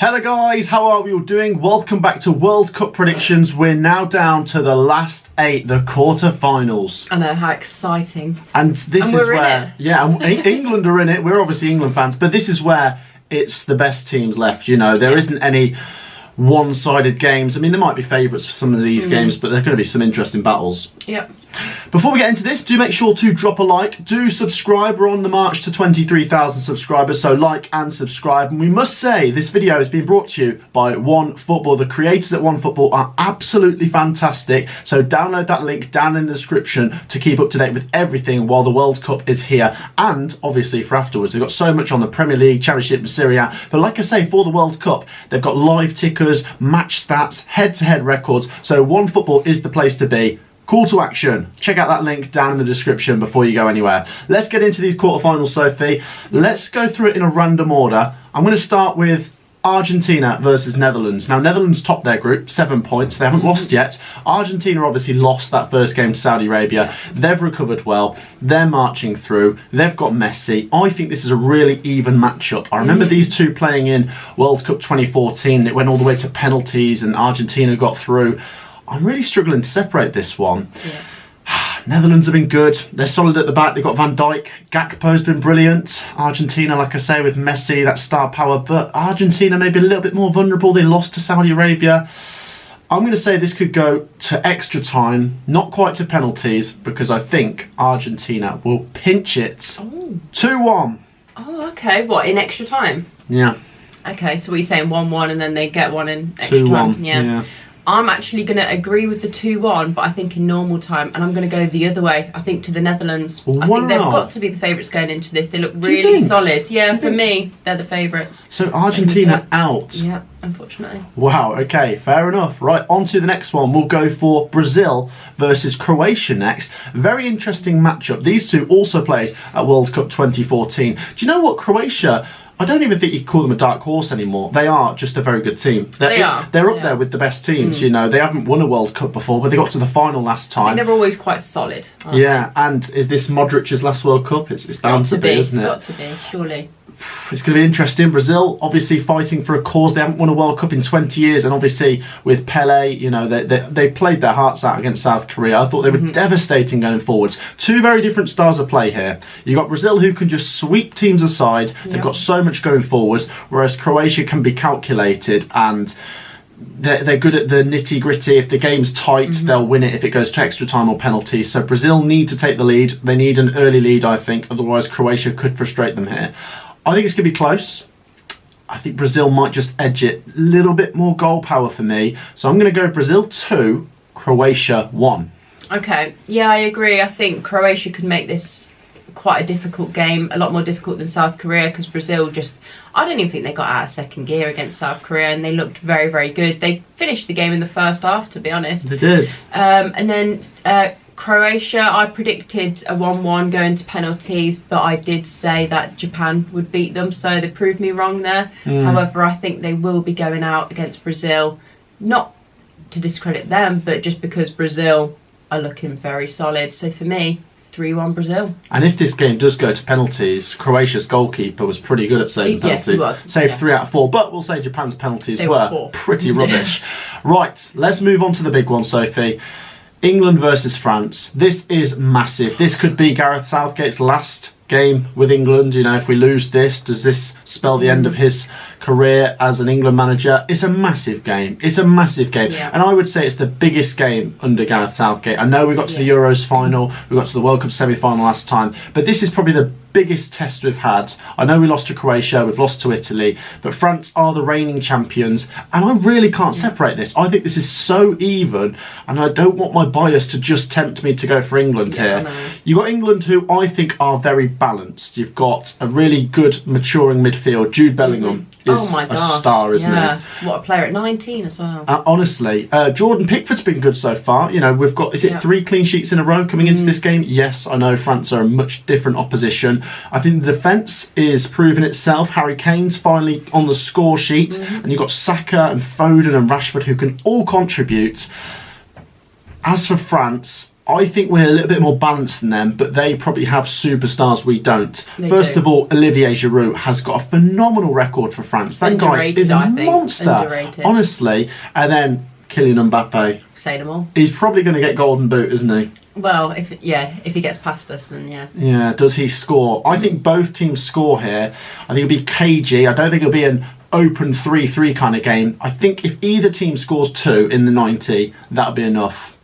Hello guys, how are we all doing? Welcome back to World Cup predictions. We're now down to the last 8, the quarter-finals. I know, how exciting. And this is where, England are in it. We're obviously England fans, but this is where it's the best teams left. You know, there isn't any one-sided games. I mean, there might be favourites for some of these games, but there are going to be some interesting battles. Yep. Before we get into this, do make sure to drop a like. Do subscribe. We're on the march to 23,000 subscribers, so like and subscribe. And we must say, this video is being brought to you by OneFootball. The creators at OneFootball are absolutely fantastic. So download that link down in the description to keep up to date with everything while the World Cup is here. And obviously for afterwards, they've got so much on the Premier League, Championship and Serie A. But like I say, for the World Cup, they've got live tickers, match stats, head-to-head records. So OneFootball is the place to be. Call to action. Check out that link down in the description before you go anywhere. Let's get into these quarterfinals, Sophie. Let's go through it in a random order. I'm going to start with Argentina versus Netherlands. Now, Netherlands top their group, 7 points. They haven't lost yet. Argentina obviously lost that first game to Saudi Arabia. They've recovered well. They're marching through. They've got Messi. I think this is a really even matchup. I remember these two playing in World Cup 2014. It went all the way to penalties and Argentina got through. I'm really struggling to separate this one. Yeah. Netherlands have been good. They're solid at the back. They've got Van Dijk. Gakpo's been brilliant. Argentina, like I say, with Messi, that star power. But Argentina maybe a little bit more vulnerable. They lost to Saudi Arabia. I'm going to say this could go to extra time, not quite to penalties, because I think Argentina will pinch it. 2-1. Oh, okay. What, in extra time? Yeah. Okay, so what are you saying, 1-1 and then they get one in extra 2-1. time? Yeah. I'm actually going to agree with the 2-1, but I think in normal time, and I'm going to go the other way. I think to the Netherlands. Wow. I think they've got to be the favourites going into this. They look really solid. Yeah, for me, they're the favourites. So Argentina out. Yeah, unfortunately. Wow, okay, fair enough. Right, on to the next one. We'll go for Brazil versus Croatia next. Very interesting matchup. These two also played at World Cup 2014. Do you know what, Croatia, I don't even think you could call them a dark horse anymore. They are just a very good team. They're up there with the best teams, you know. They haven't won a World Cup before, but they got to the final last time. I think they're always quite solid. Yeah, and is this Modric's last World Cup? It's bound to be, isn't it? It's got to be, surely. It's going to be interesting. Brazil obviously fighting for a cause. They haven't won a World Cup in 20 years, and obviously with Pele, you know, they played their hearts out against South Korea. I thought they were devastating going forwards. Two very different styles of play here. You got Brazil, who can just sweep teams aside. They've got so much going forwards, whereas Croatia can be calculated and they're good at the nitty gritty. If the game's tight, they'll win it if it goes to extra time or penalties. So Brazil need to take the lead. They need an early lead, I think. Otherwise, Croatia could frustrate them here. I think it's going to be close. I think Brazil might just edge it. A little bit more goal power for me. So I'm going to go Brazil 2, Croatia 1. Okay, yeah, I agree. I think Croatia could make this quite a difficult game, a lot more difficult than South Korea, because Brazil just, I don't even think they got out of second gear against South Korea, and they looked very, very good. They finished the game in the first half, to be honest. They did. And then Croatia, I predicted a 1-1 going to penalties, but I did say that Japan would beat them, so they proved me wrong there. However, I think they will be going out against Brazil, not to discredit them, but just because Brazil are looking very solid. So for me, 3-1 Brazil. And if this game does go to penalties, Croatia's goalkeeper was pretty good at saving penalties. He was. Saved 3 out of 4, but we'll say Japan's penalties were pretty rubbish. Right, let's move on to the big one, Sophie. England versus France. This is massive. This could be Gareth Southgate's last game with England. You know, if we lose this, does this spell the end of his career as an England manager? It's a massive game. It's a massive game. Yeah. And I would say it's the biggest game under Gareth Southgate. I know we got to the Euros final, we got to the World Cup semi-final last time, but this is probably the biggest test we've had. I know we lost to Croatia, we've lost to Italy, but France are the reigning champions, and I really can't separate this. I think this is so even, and I don't want my bias to just tempt me to go for England here. You've got England, who I think are very balanced. You've got a really good maturing midfield. Jude Bellingham is a star, isn't he? What a player at 19 as well. Honestly, Jordan Pickford's been good so far. You know, we've got, is it 3 clean sheets in a row coming into this game? Yes, I know France are a much different opposition. I think the defence is proving itself. Harry Kane's finally on the score sheet, and you've got Saka and Foden and Rashford who can all contribute. As for France, I think we're a little bit more balanced than them, but they probably have superstars we don't. First of all, Olivier Giroud has got a phenomenal record for France. That guy is a monster, honestly. And then Kylian Mbappe. Say them all. He's probably going to get Golden Boot, isn't he? Well, if he gets past us, then yeah. Yeah, does he score? I think both teams score here. I think it'll be cagey. I don't think it'll be an open 3-3 kind of game. I think if either team scores 2 in the 90, that'll be enough.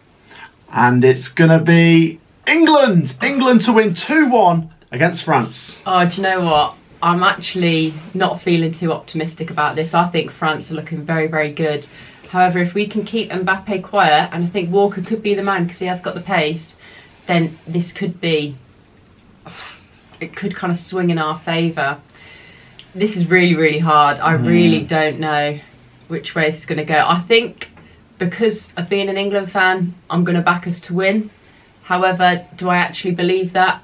And it's going to be England! England to win 2-1 against France. Oh, do you know what? I'm actually not feeling too optimistic about this. I think France are looking very, very good. However, if we can keep Mbappe quiet, and I think Walker could be the man because he has got the pace, then this could be... It could kind of swing in our favour. This is really, really hard. I really don't know which way this is going to go. I think... because of being an England fan, I'm going to back us to win. However, do I actually believe that?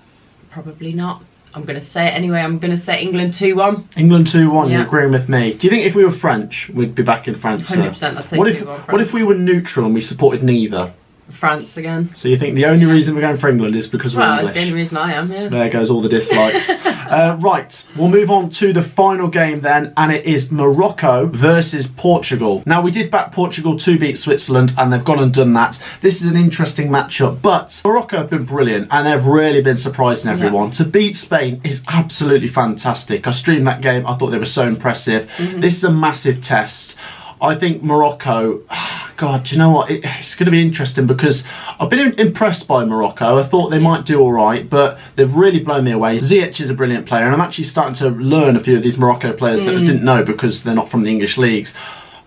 Probably not. I'm going to say it anyway. I'm going to say England 2-1. England 2-1, you're agreeing with me. Do you think if we were French, we'd be backing France? 100%, I'd say 2-1 France. What if we were neutral and we supported neither? France again. So you think the only reason we're going for England is because we're English? Well, that's the only reason I am, yeah. There goes all the dislikes. Right, we'll move on to the final game then, and it is Morocco versus Portugal. Now, we did back Portugal to beat Switzerland, and they've gone and done that. This is an interesting matchup, but Morocco have been brilliant, and they've really been surprising everyone. To beat Spain is absolutely fantastic. I streamed that game. I thought they were so impressive. This is a massive test. I think Morocco, God, do you know what? It's going to be interesting because I've been impressed by Morocco. I thought they might do all right, but they've really blown me away. Ziyech is a brilliant player, and I'm actually starting to learn a few of these Morocco players that I didn't know because they're not from the English leagues.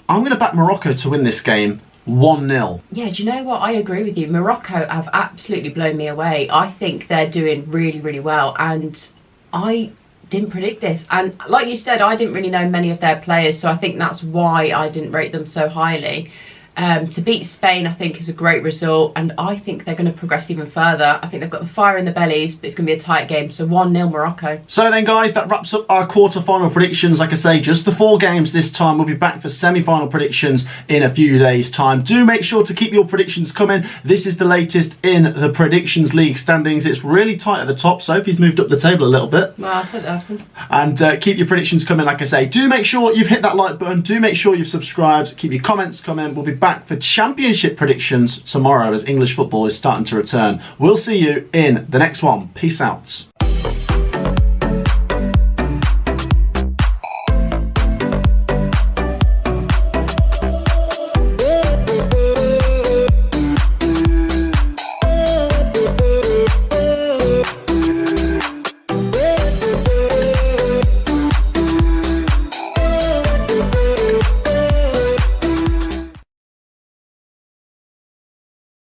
I'm going to back Morocco to win this game 1-0. Yeah, do you know what? I agree with you. Morocco have absolutely blown me away. I think they're doing really, really well, and I didn't predict this, and like you said, I didn't really know many of their players, so I think that's why I didn't rate them so highly. To beat Spain, I think, is a great result, and I think they're going to progress even further. I think they've got the fire in the bellies, but it's going to be a tight game, so 1-0 Morocco. So then, guys, that wraps up our quarter-final predictions. Like I say, just the 4 games this time. We'll be back for semi-final predictions in a few days' time. Do make sure to keep your predictions coming. This is the latest in the Predictions League standings. It's really tight at the top. Sophie's moved up the table a little bit. Well, I said that happened. And keep your predictions coming, like I say. Do make sure you've hit that like button. Do make sure you've subscribed. Keep your comments coming. We'll be back for championship predictions tomorrow as English football is starting to return. We'll see you in the next one. Peace out.